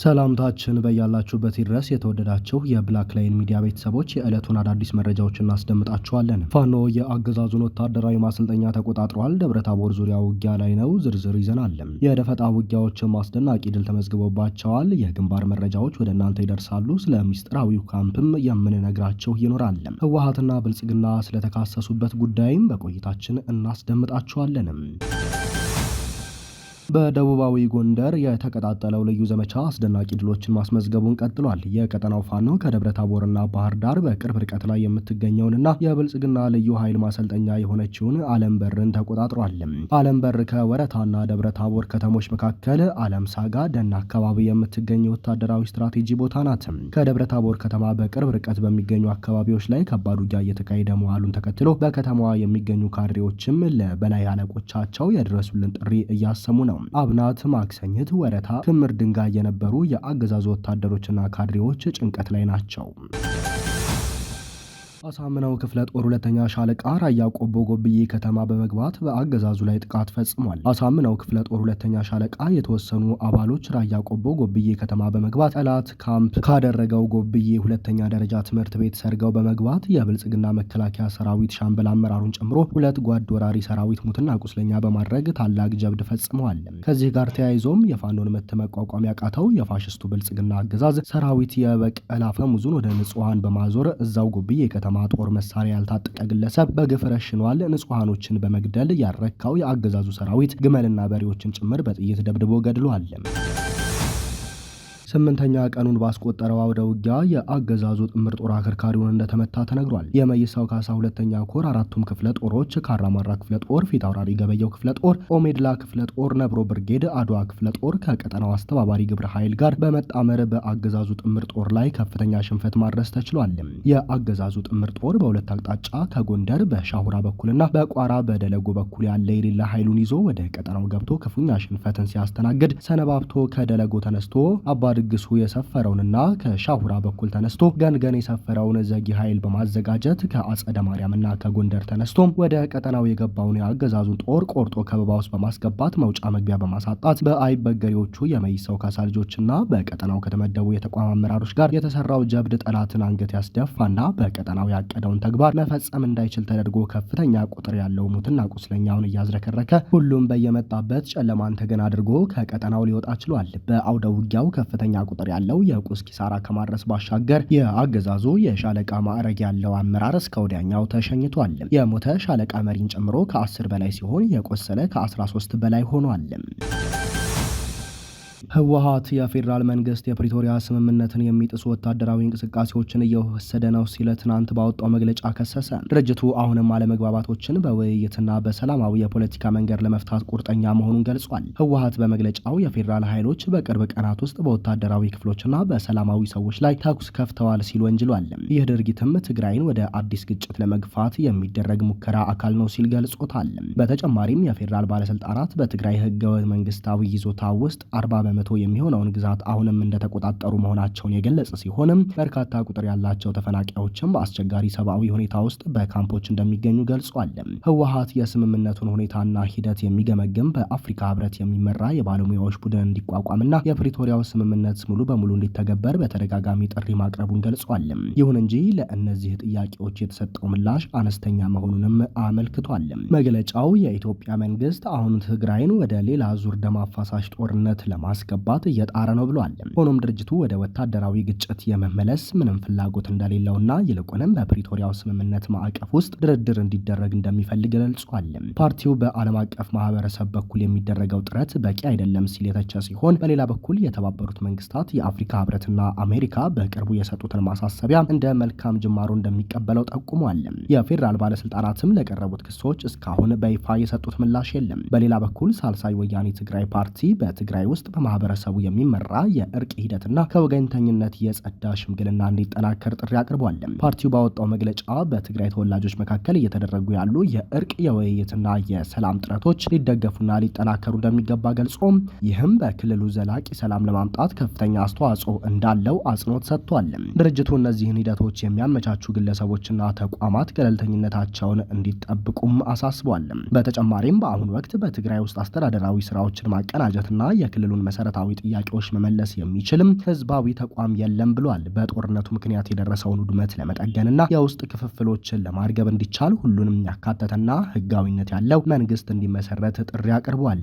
ሰላምታችን በያላችሁበት ድረስ የተወደዳችሁ የብላክ ላይን ሚዲያ ቤተሰቦች የዕለቱን አዳዲስ መረጃዎችን እናስደምጣችኋለን። ፋኖ የአገዛዙን ወታደራዊ ማሰልጠኛ ተቆጣጥሯል። ደብረታቦር ዙሪያ ውጊያ ላይ ነው። ዝርዝር ይዘናል። የደፈጣ ውጊያዎችም አስደናቂ ድል ተመዝግቦባቸዋል። የግንባር መረጃዎች ወደ እናንተ ይደርሳሉ። ስለ ሚስጥራዊው ካምፕም የምንነግራችሁ ይኖራል። ህወሓትና ብልጽግና ስለተካሰሱበት ጉዳይም በቆይታችን እናስደምጣችኋለን። በደቡባዊ ጎንደር የተቀጣጠለው ልዩ ዘመቻ አስደናቂ ድሎችን ማስመዝገቡን ቀጥሏል። የቀጠናው ፋኖ ከደብረታቦርና ባህር ዳር በቅርብ ርቀት ላይ የምትገኘውንና የብልጽግና ልዩ ኃይል ማሰልጠኛ የሆነችውን አለም በርን ተቆጣጥሯል። አለም በር ከወረታና ደብረታቦር ከተሞች መካከል አለም ሳጋ ደን አካባቢ የምትገኝ ወታደራዊ ስትራቴጂ ቦታ ናት። ከደብረታቦር ከተማ በቅርብ ርቀት በሚገኙ አካባቢዎች ላይ ከባድ ውጊያ እየተካሄደ መዋሉን ተከትሎ በከተማዋ የሚገኙ ካድሬዎችም ለበላይ አለቆቻቸው የድረሱልን ጥሪ እያሰሙ ነው። አብናት፣ ማክሰኝት፣ ወረታ ክምር ድንጋይ የነበሩ የአገዛዙ ወታደሮችና ካድሬዎች ጭንቀት ላይ ናቸው። አሳምነው ክፍለ ጦር ሁለተኛ ሻለቃ ራያ ቆቦ ጎብዬ ከተማ በመግባት በአገዛዙ ላይ ጥቃት ፈጽሟል። አሳምነው ክፍለ ጦር ሁለተኛ ሻለቃ የተወሰኑ አባሎች ራያ ቆቦ ጎብዬ ከተማ በመግባት ጠላት ካምፕ ካደረገው ጎብዬ ሁለተኛ ደረጃ ትምህርት ቤት ሰርገው በመግባት የብልጽግና መከላከያ ሰራዊት ሻምበል አመራሩን ጨምሮ ሁለት ጓድ ወራሪ ሰራዊት ሙትና ቁስለኛ በማድረግ ታላቅ ጀብድ ፈጽመዋል። ከዚህ ጋር ተያይዞም የፋኖን ምት መቋቋም ያቃተው የፋሽስቱ ብልጽግና አገዛዝ ሰራዊት የበቀል አፈሙዙን ወደ ንጹሃን በማዞር እዛው ጎብዬ ከተማ ጦር መሳሪያ ያልታጠቀ ግለሰብ በግፍ ረሽኗል። ንጹሃኖችን በመግደል ያረካው የአገዛዙ ሰራዊት ግመልና በሬዎችን ጭምር በጥይት ደብድቦ ገድሏል። ስምንተኛ ቀኑን ባስቆጠረው አውደ ውጊያ የአገዛዙ ጥምር ጦር አከርካሪውን እንደተመታ ተነግሯል። የመይሳው ካሳ ሁለተኛ ኮር አራቱም ክፍለ ጦሮች ካራማራ ክፍለ ጦር፣ ፊት አውራሪ ገበየው ክፍለ ጦር፣ ኦሜድላ ክፍለ ጦር፣ ነብሮ ብርጌድ፣ አድዋ ክፍለ ጦር ከቀጠናው አስተባባሪ ግብረ ኃይል ጋር በመጣመር በአገዛዙ ጥምር ጦር ላይ ከፍተኛ ሽንፈት ማድረስ ተችሏል። የአገዛዙ ጥምር ጦር በሁለት አቅጣጫ ከጎንደር በሻሁራ በኩልና በቋራ በደለጎ በኩል ያለ የሌላ ኃይሉን ይዞ ወደ ቀጠናው ገብቶ ክፉኛ ሽንፈትን ሲያስተናግድ ሰነባብቶ ከደለጎ ተነስቶ አባ ድግሱ የሰፈረውንና ከሻሁራ በኩል ተነስቶ ገንገን የሰፈረውን ዘጊ ኃይል በማዘጋጀት ከአጸደ ማርያምና ከጎንደር ተነስቶ ወደ ቀጠናው የገባውን የአገዛዙን ጦር ቆርጦ ከበባ ውስጥ በማስገባት መውጫ መግቢያ በማሳጣት በአይበገሬዎቹ የመይሳው ካሳ ልጆችና በቀጠናው ከተመደቡ የተቋም አመራሮች ጋር የተሰራው ጀብድ ጠላትን አንገት ያስደፋና በቀጠናው ያቀደውን ተግባር መፈጸም እንዳይችል ተደርጎ ከፍተኛ ቁጥር ያለው ሙትና ቁስለኛውን እያዝረከረከ ሁሉም በየመጣበት ጨለማን ተገን አድርጎ ከቀጠናው ሊወጣ ችሏል። በአውደ ውጊያው ከፍተኛ ቁጥር ያለው የቁስ ኪሳራ ከማድረስ ባሻገር የአገዛዙ የሻለቃ ማዕረግ ያለው አመራር እስከ ወዲያኛው ተሸኝቷል። የሞተ ሻለቃ መሪን ጨምሮ ከ10 በላይ ሲሆን የቆሰለ ከ13 በላይ ሆኗል። ህወሓት የፌዴራል መንግስት የፕሪቶሪያ ስምምነትን የሚጥሱ ወታደራዊ እንቅስቃሴዎችን እየወሰደ ነው ሲል ትናንት ባወጣው መግለጫ ከሰሰ። ድርጅቱ አሁንም አለመግባባቶችን በውይይትና በሰላማዊ የፖለቲካ መንገድ ለመፍታት ቁርጠኛ መሆኑን ገልጿል። ህወሓት በመግለጫው የፌዴራል ኃይሎች በቅርብ ቀናት ውስጥ በወታደራዊ ክፍሎችና በሰላማዊ ሰዎች ላይ ተኩስ ከፍተዋል ሲል ወንጅሏል። ይህ ድርጊትም ትግራይን ወደ አዲስ ግጭት ለመግፋት የሚደረግ ሙከራ አካል ነው ሲል ገልጾታል። በተጨማሪም የፌዴራል ባለስልጣናት በትግራይ ህገወጥ መንግስታዊ ይዞታ ውስጥ 40 በመቶ የሚሆነውን ግዛት አሁንም እንደተቆጣጠሩ መሆናቸውን የገለጸ ሲሆንም በርካታ ቁጥር ያላቸው ተፈናቃዮችም በአስቸጋሪ ሰብአዊ ሁኔታ ውስጥ በካምፖች እንደሚገኙ ገልጿል። ህወሓት የስምምነቱን ሁኔታና ሂደት የሚገመግም በአፍሪካ ህብረት የሚመራ የባለሙያዎች ቡድን እንዲቋቋምና የፕሪቶሪያው ስምምነት ሙሉ በሙሉ እንዲተገበር በተደጋጋሚ ጥሪ ማቅረቡን ገልጿል። ይሁን እንጂ ለእነዚህ ጥያቄዎች የተሰጠው ምላሽ አነስተኛ መሆኑንም አመልክቷል። መግለጫው የኢትዮጵያ መንግስት አሁን ትግራይን ወደ ሌላ ዙር ደም አፋሳሽ ጦርነት ለማስገባት እየጣረ ነው ብሏል። ሆኖም ድርጅቱ ወደ ወታደራዊ ግጭት የመመለስ ምንም ፍላጎት እንደሌለውና ይልቁንም በፕሪቶሪያው ስምምነት ማዕቀፍ ውስጥ ድርድር እንዲደረግ እንደሚፈልግ ገልጿል። ፓርቲው በዓለም አቀፍ ማህበረሰብ በኩል የሚደረገው ጥረት በቂ አይደለም ሲል የተቸ ሲሆን፣ በሌላ በኩል የተባበሩት መንግስታት፣ የአፍሪካ ህብረትና አሜሪካ በቅርቡ የሰጡትን ማሳሰቢያ እንደ መልካም ጅማሮ እንደሚቀበለው ጠቁሟል። የፌዴራል ባለስልጣናትም ለቀረቡት ክሶች እስካሁን በይፋ የሰጡት ምላሽ የለም። በሌላ በኩል ሳልሳይ ወያኔ ትግራይ ፓርቲ በትግራይ ውስጥ በማህበረሰቡ የሚመራ የእርቅ ሂደትና ከወገንተኝነት የጸዳ ሽምግልና እንዲጠናከር ጥሪ አቅርቧል። ፓርቲው ባወጣው መግለጫ በትግራይ ተወላጆች መካከል እየተደረጉ ያሉ የእርቅ የውይይትና የሰላም ጥረቶች ሊደገፉና ሊጠናከሩ እንደሚገባ ገልጾም ይህም በክልሉ ዘላቂ ሰላም ለማምጣት ከፍተኛ አስተዋጽኦ እንዳለው አጽንኦት ሰጥቷል። ድርጅቱ እነዚህን ሂደቶች የሚያመቻቹ ግለሰቦችና ተቋማት ገለልተኝነታቸውን እንዲጠብቁም አሳስቧል። በተጨማሪም በአሁኑ ወቅት በትግራይ ውስጥ አስተዳደራዊ ስራዎችን ማቀናጀትና የክልሉን መሰረታዊ ጥያቄዎች መመለስ የሚችልም ህዝባዊ ተቋም የለም ብሏል። በጦርነቱ ምክንያት የደረሰውን ውድመት ለመጠገንና የውስጥ ክፍፍሎችን ለማርገብ እንዲቻል ሁሉንም ያካተተና ህጋዊነት ያለው መንግስት እንዲመሰረት ጥሪ አቅርቧል።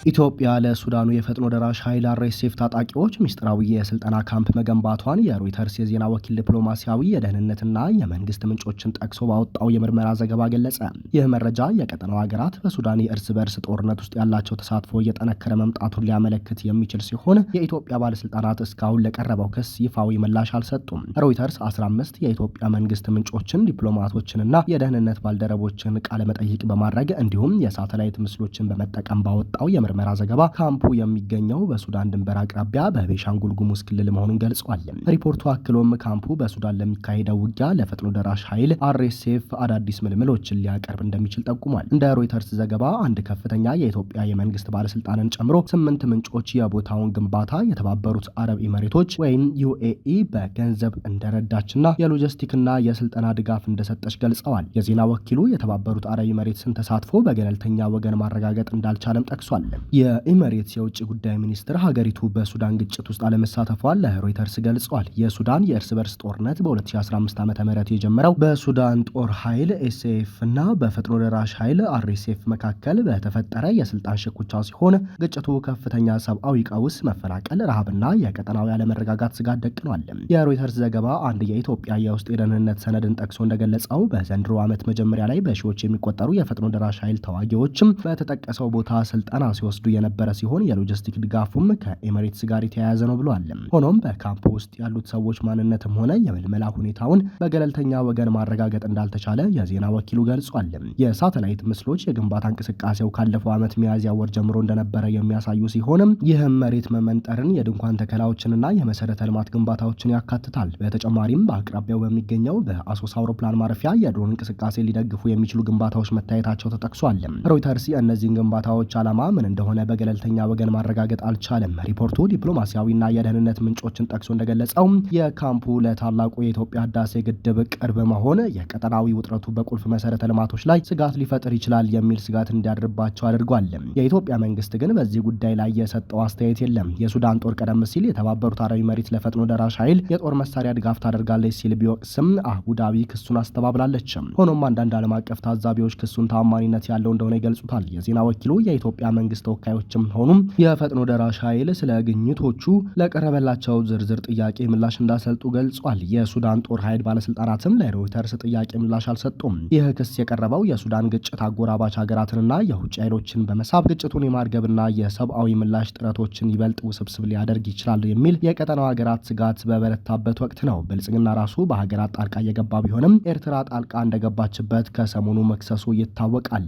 ኢትዮጵያ ለሱዳኑ የፈጥኖ ደራሽ ኃይል አርኤስኤፍ ታጣቂዎች ሚስጥራዊ የስልጠና ካምፕ መገንባቷን የሮይተርስ የዜና ወኪል ዲፕሎማሲያዊ የደህንነትና የመንግስት ምንጮችን ጠቅሶ ባወጣው የምርመራ ዘገባ ገለጸ። ይህ መረጃ የቀጠናው ሀገራት በሱዳን የእርስ በርስ ጦርነት ውስጥ ያላቸው ተሳትፎ እየጠነከረ መምጣቱን ሊያመለክት የሚችል ሲሆን የኢትዮጵያ ባለስልጣናት እስካሁን ለቀረበው ክስ ይፋዊ ምላሽ አልሰጡም። ሮይተርስ 15 የኢትዮጵያ መንግስት ምንጮችን፣ ዲፕሎማቶችንና የደህንነት ባልደረቦችን ቃለመጠይቅ በማድረግ እንዲሁም የሳተላይት ምስሎችን በመጠቀም ባወጣው ምርመራ ዘገባ ካምፑ የሚገኘው በሱዳን ድንበር አቅራቢያ በቤሻንጉል ጉሙዝ ክልል መሆኑን ገልጿል። ሪፖርቱ አክሎም ካምፑ በሱዳን ለሚካሄደው ውጊያ ለፈጥኖ ደራሽ ኃይል አርኤስኤፍ አዳዲስ ምልምሎችን ሊያቀርብ እንደሚችል ጠቁሟል። እንደ ሮይተርስ ዘገባ አንድ ከፍተኛ የኢትዮጵያ የመንግስት ባለስልጣንን ጨምሮ 8 ምንጮች የቦታውን ግንባታ የተባበሩት አረብ ኤሚሬቶች ወይም ዩኤኢ በገንዘብ እንደረዳችና የሎጂስቲክና የስልጠና ድጋፍ እንደሰጠች ገልጸዋል። የዜና ወኪሉ የተባበሩት አረብ ኤሚሬትስን ተሳትፎ በገለልተኛ ወገን ማረጋገጥ እንዳልቻለም ጠቅሷል። የኤሚሬትስ የውጭ ጉዳይ ሚኒስትር ሀገሪቱ በሱዳን ግጭት ውስጥ አለመሳተፏን ለሮይተርስ ገልጿል። የሱዳን የእርስ በርስ ጦርነት በ2015 ዓ.ም የጀመረው በሱዳን ጦር ኃይል ኤስኤፍ እና በፈጥኖ ደራሽ ኃይል አርኤስኤፍ መካከል በተፈጠረ የስልጣን ሽኩቻ ሲሆን ግጭቱ ከፍተኛ ሰብአዊ ቀውስ፣ መፈናቀል፣ ረሃብና የቀጠናዊ አለመረጋጋት ስጋት ደቅኗል። የሮይተርስ ዘገባ አንድ የኢትዮጵያ የውስጥ የደህንነት ሰነድን ጠቅሶ እንደገለጸው በዘንድሮ ዓመት መጀመሪያ ላይ በሺዎች የሚቆጠሩ የፈጥኖ ደራሽ ኃይል ተዋጊዎችም በተጠቀሰው ቦታ ስልጠና ሲወስዱ የነበረ ሲሆን የሎጂስቲክ ድጋፉም ከኤሚሬትስ ጋር የተያያዘ ነው ብሏል። ሆኖም በካምፕ ውስጥ ያሉት ሰዎች ማንነትም ሆነ የምልመላ ሁኔታውን በገለልተኛ ወገን ማረጋገጥ እንዳልተቻለ የዜና ወኪሉ ገልጿል። የሳተላይት ምስሎች የግንባታ እንቅስቃሴው ካለፈው ዓመት ሚያዝያ ወር ጀምሮ እንደነበረ የሚያሳዩ ሲሆንም ይህም መሬት መመንጠርን፣ የድንኳን ተከላዎችንና የመሰረተ ልማት ግንባታዎችን ያካትታል። በተጨማሪም በአቅራቢያው በሚገኘው በአሶሳ አውሮፕላን ማረፊያ የድሮን እንቅስቃሴ ሊደግፉ የሚችሉ ግንባታዎች መታየታቸው ተጠቅሷል። ሮይተርስ የእነዚህን ግንባታዎች ዓላማ ምን እንደሆነ በገለልተኛ ወገን ማረጋገጥ አልቻለም። ሪፖርቱ ዲፕሎማሲያዊና የደህንነት ምንጮችን ጠቅሶ እንደገለጸው የካምፑ ለታላቁ የኢትዮጵያ ህዳሴ ግድብ ቅርብ መሆን የቀጠናዊ ውጥረቱ በቁልፍ መሰረተ ልማቶች ላይ ስጋት ሊፈጥር ይችላል የሚል ስጋት እንዲያድርባቸው አድርጓል። የኢትዮጵያ መንግስት ግን በዚህ ጉዳይ ላይ የሰጠው አስተያየት የለም። የሱዳን ጦር ቀደም ሲል የተባበሩት አረብ ኤሚሬት ለፈጥኖ ደራሽ ኃይል የጦር መሳሪያ ድጋፍ ታደርጋለች ሲል ቢወቅስም አቡዳቢ ክሱን አስተባብላለች። ሆኖም አንዳንድ ዓለም አቀፍ ታዛቢዎች ክሱን ታማኒነት ያለው እንደሆነ ይገልጹታል። የዜና ወኪሉ የኢትዮጵያ መንግስት ተወካዮችም ሆኑም የፈጥኖ ደራሽ ኃይል ስለ ግኝቶቹ ለቀረበላቸው ዝርዝር ጥያቄ ምላሽ እንዳልሰጡ ገልጿል። የሱዳን ጦር ኃይል ባለስልጣናትም ለሮይተርስ ጥያቄ ምላሽ አልሰጡም። ይህ ክስ የቀረበው የሱዳን ግጭት አጎራባች ሀገራትንና የውጭ ኃይሎችን በመሳብ ግጭቱን የማርገብና የሰብአዊ ምላሽ ጥረቶችን ይበልጥ ውስብስብ ሊያደርግ ይችላል የሚል የቀጠናው ሀገራት ስጋት በበረታበት ወቅት ነው። ብልጽግና ራሱ በሀገራት ጣልቃ እየገባ ቢሆንም ኤርትራ ጣልቃ እንደገባችበት ከሰሞኑ መክሰሱ ይታወቃል።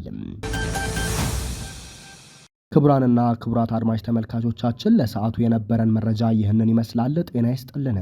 ክቡራንና ክቡራት አድማጭ ተመልካቾቻችን ለሰዓቱ የነበረን መረጃ ይህንን ይመስላል። ጤና ይስጥልን።